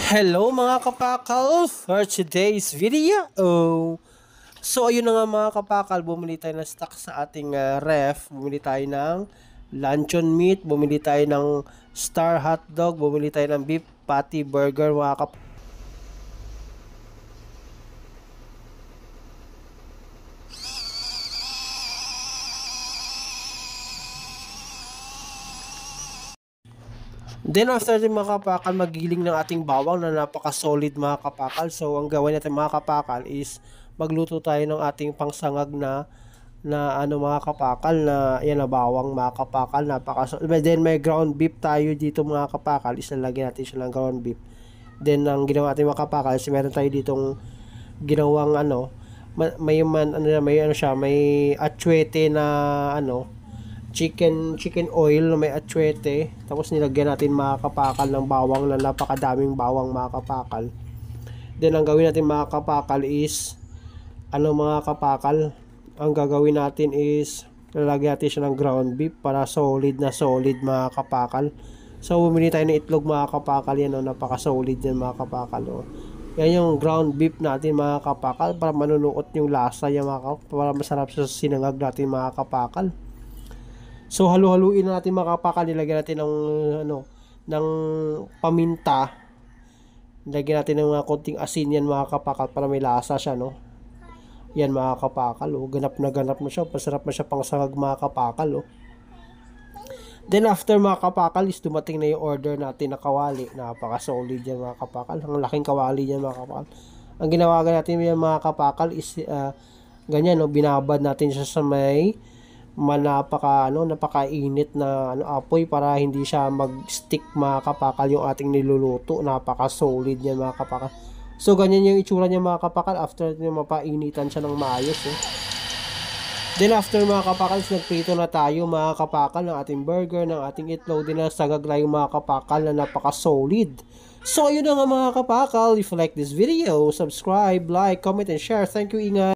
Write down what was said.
Hello mga kapakal for today's video. So ayun na nga mga kapakal, bumili tayo ng stock sa ating ref. Bumili tayo ng luncheon meat, bumili tayo ng star hotdog, bumili tayo ng beef patty burger mga kapakal. Then after din mga kapakal, magiling ng ating bawang na napaka-solid mga kapakal. So ang gawin natin mga kapakal is magluto tayo ng ating pangsangag na mga kapakal na yan na bawang mga kapakal, then may ground beef tayo dito mga kapakal, ilalagay natin siya ng ground beef. Then ang ginawa natin mga kapakal is meron tayo ditong ginawang may atsuete na chicken oil na may atsuete, tapos nilagyan natin mga kapakal ng bawang na napakadaming bawang mga kapakal. Then ang gawin natin mga kapakal is mga kapakal, ang gagawin natin is lalagyan natin siya ng ground beef para solid na solid mga kapakal. So bumili tayo ng itlog mga kapakal, yan napaka solid yan mga kapakal. Yan yung ground beef natin mga kapakal, para manunuot yung lasa yan mga kapakal, para masarap sa sinangag natin mga kapakal. So halu-haluin natin mga kapakal, nilagyan natin ng paminta, nilagyan natin ng konting asin yan mga kapakal para may lasa siya yan mga kapakal. Ganap na siya, pasarap na siya pang sangag mga kapakal. Then after mga kapakal is dumating na yung order natin na kawali, napaka solid yan mga kapakal, ang laking kawali yan mga kapakal. Ang ginawa natin yan mga kapakal is ganyan, binabad natin siya sa may napakainit na apoy para hindi siya mag-stick mga kapakal yung ating niluluto. Napaka solid yan mga kapakal. So ganyan yung itsura niya mga kapakal after mapainitan siya ng maayos. Then after mga kapakal, nagprito na tayo mga kapakal ng ating burger, ng ating itlog, din na sagag na yung mga kapakal na napaka solid. So ayun na nga mga kapakal, if you like this video, subscribe, like, comment, and share. Thank you, ingat.